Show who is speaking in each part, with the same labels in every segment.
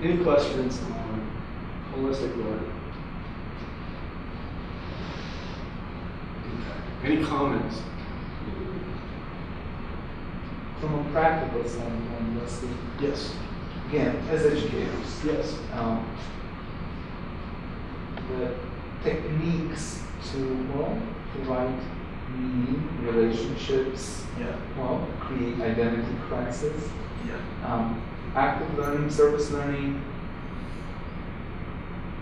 Speaker 1: Any questions on holistic learning? Okay. Any comments?
Speaker 2: From a practical standpoint, Leslie,
Speaker 1: Yes.
Speaker 2: again, as educators,
Speaker 1: Yes.
Speaker 2: the techniques to, well, provide meaning, relationships,
Speaker 1: Yeah.
Speaker 2: well, create identity crisis,
Speaker 1: Yeah.
Speaker 2: active learning, service learning,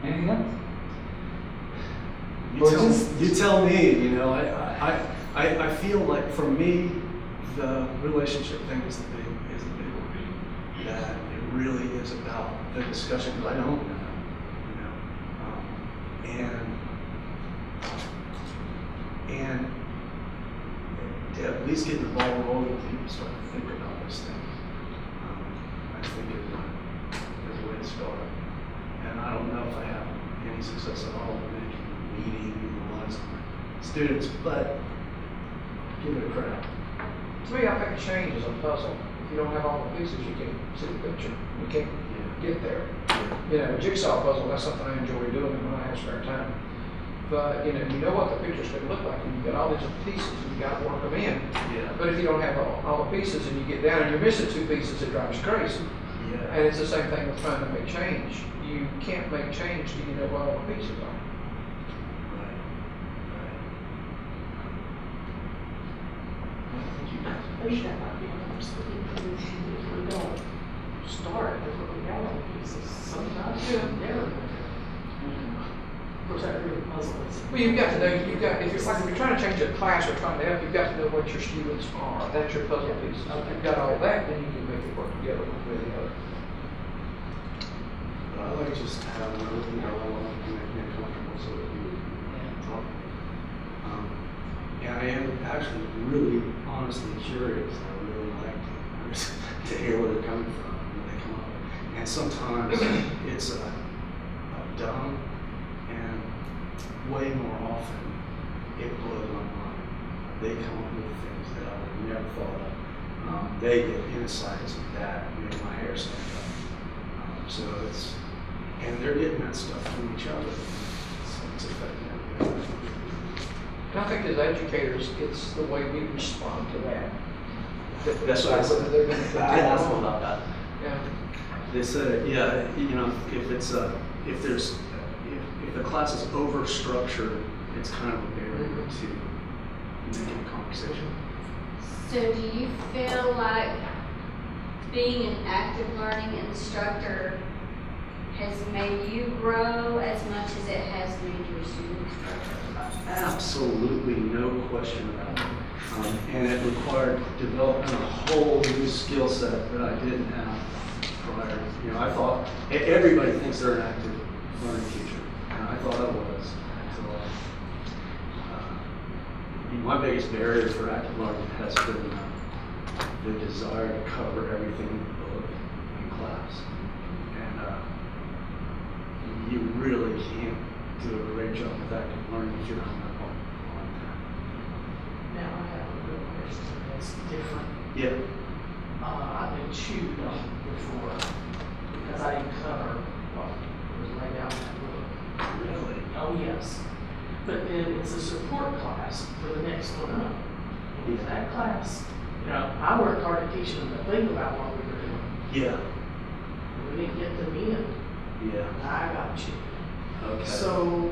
Speaker 2: anything else? Or just-
Speaker 1: You tell me, you know, I feel like for me, the relationship thing is the big one. That it really is about the discussion, because I don't know, you know. And to at least get the ball rolling, people start to think about this thing. I think is a way to start. And I don't know if I have any success at all in meeting the lives of my students, but give it a crack.
Speaker 3: To me, I think change is a puzzle. If you don't have all the pieces, you can't see the picture. You can't get there. You know, a jigsaw puzzle, that's something I enjoy doing when I have spare time. But, you know what the picture's going to look like, and you've got all these pieces, and you've got to work them in.
Speaker 1: Yeah.
Speaker 3: But if you don't have all the pieces, and you get down and you're missing two pieces, it drives you crazy.
Speaker 1: Yeah.
Speaker 3: And it's the same thing with trying to make change. You can't make change till you know what all the pieces are.
Speaker 1: Right.
Speaker 4: I think that might be an absolute conclusion if we don't start with what we got on the pieces. Sometimes they're of course, that really puzzles.
Speaker 3: Well, you've got to know, if you're trying to change a class or trying to help, you've got to know what your students are. That's your puzzle pieces. If you've got all that, then you can make it work together with the other.
Speaker 1: I like just having a you know, I want to make me comfortable so that you can talk. And I am actually really honestly curious. I really like to hear where they're coming from when they come up. And sometimes it's a dumb, and way more often it blows my mind. They come up with things that I would have never thought of. They get insights that make my hair stand up. So it's, and they're getting that stuff from each other. So it's affecting everybody.
Speaker 3: And I think as educators, it's the way we respond to that.
Speaker 1: That's what I said.
Speaker 3: Whether they're going to
Speaker 1: I asked them about that.
Speaker 3: Yeah.
Speaker 1: They said, yeah, you know, if the class is over structured, it's kind of a barrier to making a conversation.
Speaker 5: So do you feel like being an active learning instructor has made you grow as much as it has made your students grow?
Speaker 1: Absolutely no question about it. And it required developing a whole new skill set that I didn't have prior. You know, I thought everybody thinks they're an active learning teacher. And I thought I was until my biggest barrier for active learning has been the desire to cover everything in the book in class. And you really can't do a great job with active learning if you're hung up on that.
Speaker 4: Now I have a real question that's different.
Speaker 1: Yeah.
Speaker 4: I've been chewed on before because I didn't cover what was laid out in that book.
Speaker 1: Really?
Speaker 4: Oh, yes. But then it's a support class for the next one up. And that class, you know, I worked hard at teaching them to think about what we were doing.
Speaker 1: Yeah.
Speaker 4: We didn't get them in.
Speaker 1: Yeah.
Speaker 4: I got you.
Speaker 1: Okay.
Speaker 4: So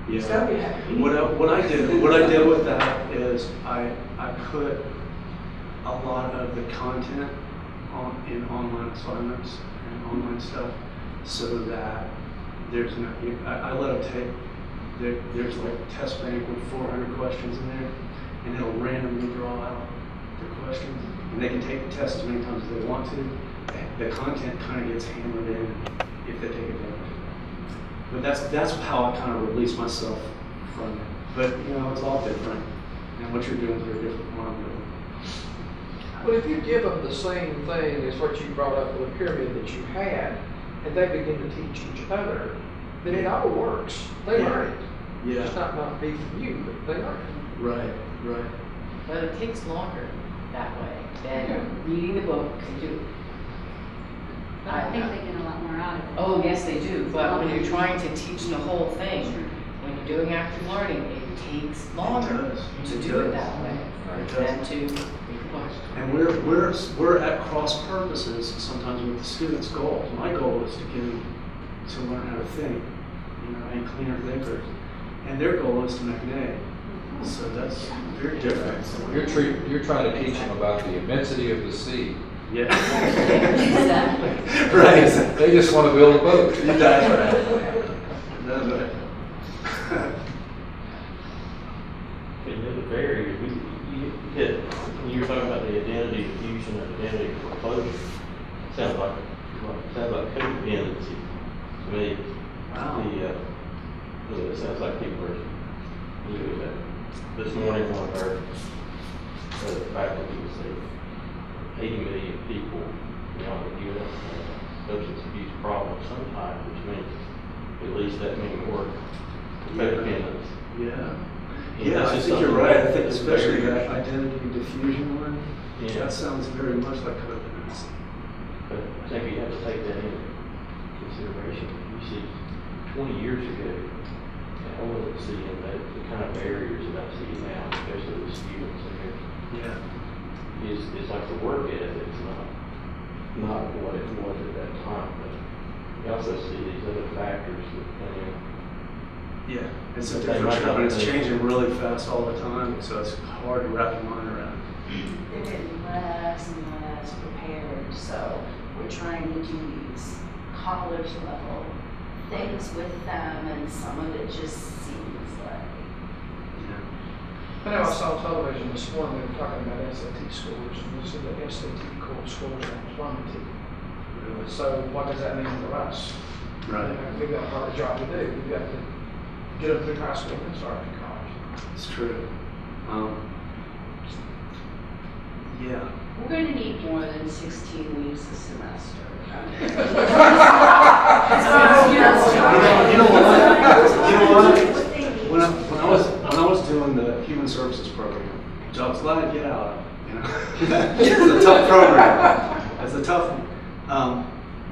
Speaker 4: it's
Speaker 1: yeah.
Speaker 4: got to be a happy.
Speaker 1: What I did with that is I put a lot of the content in online assignments and online stuff, so that there's no. I let them take. There's like a test bank with 400 questions in there, and it'll randomly draw out the questions, and they can take the test as many times as they want to. The content kind of gets hammered in if they take advantage of it. But that's how I kind of release myself from it. But you know, it's all different, and what you're doing is very different from what I'm doing.
Speaker 3: Well, if you give them the same thing as what you brought up with the pyramid that you had, and they begin to teach each other, then it all works. They learn it.
Speaker 1: Yeah.
Speaker 3: It's not be from you, but they learn it.
Speaker 1: Right. Right.
Speaker 6: But it takes longer that way than reading the book to do.
Speaker 5: But I think they get a lot more out of it.
Speaker 6: Oh, yes, they do, but when you're trying to teach the whole thing, when you're doing active learning, it takes longer
Speaker 1: does.
Speaker 6: to
Speaker 1: It
Speaker 6: do it
Speaker 1: does.
Speaker 6: that way
Speaker 1: It
Speaker 6: than
Speaker 1: does.
Speaker 6: to make a book.
Speaker 1: And we're at cross purposes sometimes with the students' goals. My goal is to get them to learn how to think, and cleaner thinkers. And their goal is to make an A. So that's very different.
Speaker 7: You're trying to teach them about the immensity of the sea.
Speaker 1: Yeah.
Speaker 6: Exactly.
Speaker 1: Right.
Speaker 7: They just want to build a boat.
Speaker 1: That's right. That's right.
Speaker 8: In the barriers, you hit, when you were talking about the identity diffusion and identity foreclosure, sounds like codependency to me.
Speaker 1: Wow.
Speaker 8: It sounds like people are, this morning one of our faculty was saying 80 million people beyond the U.S. have substance abuse problems sometimes, which means at least that many more codependents.
Speaker 1: Yeah.
Speaker 8: And
Speaker 1: Yeah,
Speaker 8: that's
Speaker 1: I
Speaker 8: just
Speaker 1: think you're
Speaker 8: something
Speaker 1: right. I
Speaker 8: that
Speaker 1: think
Speaker 8: is
Speaker 1: especially
Speaker 8: very-
Speaker 1: that identity diffusion one,
Speaker 8: Yeah.
Speaker 1: that sounds very much like codependency.
Speaker 8: But I think you have to take that into consideration. You see, 20 years ago, I wasn't seeing the kind of barriers that I see now, especially with students and everything.
Speaker 1: Yeah.
Speaker 8: It's like the work ethic's not what it was at that time, but you also see these other factors that come in.
Speaker 1: Yeah. It's a
Speaker 8: They
Speaker 1: different
Speaker 8: might
Speaker 1: job,
Speaker 8: not
Speaker 1: and it's
Speaker 8: think-
Speaker 1: changing really fast all the time, so it's hard to wrap your mind around.
Speaker 4: They're getting less and less prepared, so we're trying to do these college level things with them, and some of it just seems like,
Speaker 3: I know I saw on television this morning, they were talking about SAT scores, and they said that SAT scores are plummeting.
Speaker 1: Really.
Speaker 3: So what does that mean for us?
Speaker 1: Right.
Speaker 3: We've got a hard job to do. We've got to get them through high school and start in college.
Speaker 1: It's true. Yeah.
Speaker 4: we're gonna need more than 16 weeks a semester.
Speaker 1: You know what? When I was doing the human services program, which I was glad to get out of, it's a tough program. It's a tough one.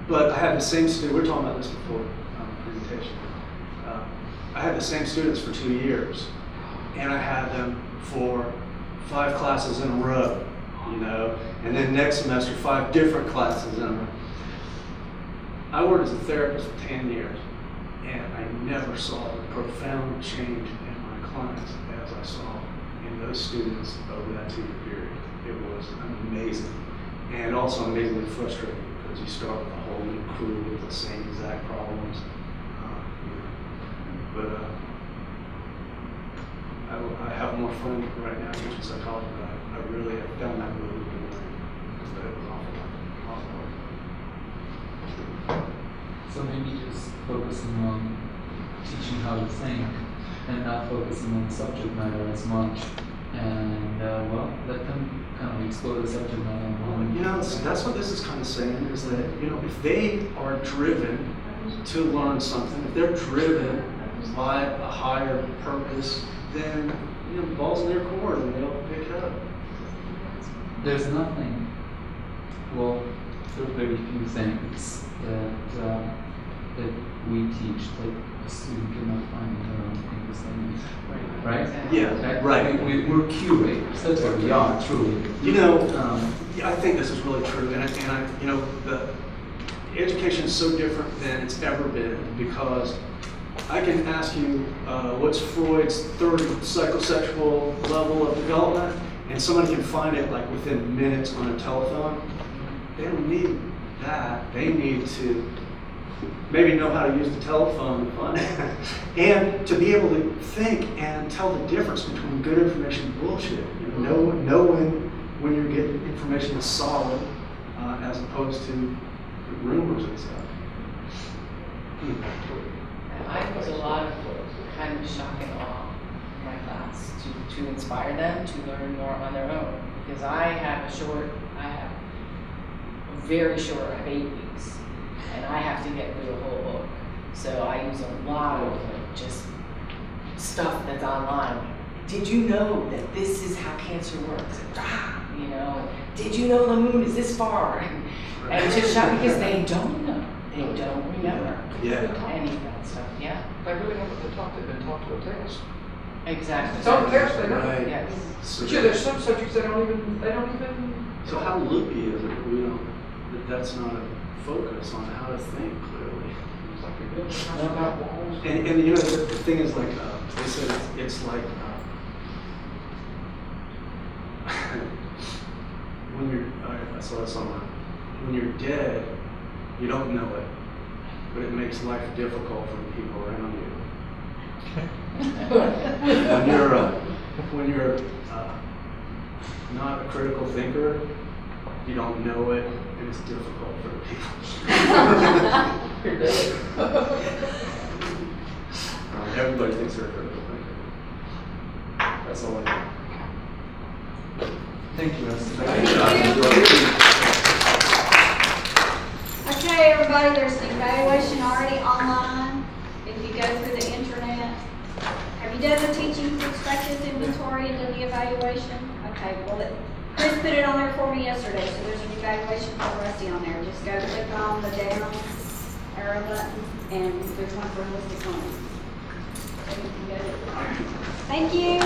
Speaker 1: But I had the same student. We were talking about this before presentation. I had the same students for 2 years, and I had them for 5 classes in a row, and then next semester 5 different classes in a row. I worked as a therapist for 10 years, and I never saw the profound change in my clients as I saw in those students over that 2-year period. It was amazing, and also amazingly frustrating because you start with a whole new crew with the same exact problems. But I have more fun right now teaching psychology, but I really have found that really rewarding. But it was awful work.
Speaker 2: So maybe just focusing on teaching how to think and not focusing on the subject matter as much. And let them kind of explore the subject matter.
Speaker 1: That's what this is kind of saying, is that, if they are driven to learn something, if they're driven by a higher purpose, then, the ball's in their court and they'll pick up.
Speaker 2: There's nothing, there are very few things that we teach that a student cannot find in their own English language. Right?
Speaker 6: Exactly.
Speaker 1: Yeah, right.
Speaker 2: We're curators, that's what we are, truly.
Speaker 1: Yeah, I think this is really true, and the education is so different than it's ever been, because I can ask you what's Freud's third psychosexual level of development, and somebody can find it like within minutes on a telephone. They don't need that. They need to maybe know how to use the telephone to find it, and to be able to think and tell the difference between good information and bullshit. Know when you're getting information that's solid, as opposed to rumors and stuff.
Speaker 6: I put a lot of kind of shock and awe in my class to inspire them to learn more on their own. Because I have very short, I have 8 weeks, and I have to get through the whole book. So I use a lot of just stuff that's online. Did you know that this is how cancer works? Did you know the moon is this far? And it's just shock because they don't know. They don't remember
Speaker 1: Yeah.
Speaker 6: any of that stuff, yeah,
Speaker 3: They really haven't been taught, they've been taught to a test.
Speaker 6: exactly.
Speaker 3: It's on the test, they know.
Speaker 1: Right.
Speaker 6: Yes.
Speaker 1: So
Speaker 3: But yeah, there's some subjects they don't even.
Speaker 1: So how loopy is it that we don't, that that's not a focus on how to think clearly?
Speaker 3: It's like you're building a house without walls.
Speaker 1: And you know, the thing is like, they said it's like, when you're, I saw this online, when you're dead, you don't know it, but it makes life difficult for the people around you. When you're not a critical thinker, you don't know it, and it's difficult for the people.
Speaker 3: You're dead.
Speaker 1: Everybody thinks they're a critical thinker. That's all I know.
Speaker 2: Thank you, Rusty.
Speaker 5: Okay, everybody, there's an evaluation already online. If you go through the internet, have you done the teaching perspectives inventory and done the evaluation? Okay, well, Chris put it on there for me yesterday, so there's an evaluation for Rusty on there. Just go click on the down arrow button, and there's one for holistic learning. So you can go to it. Thank you.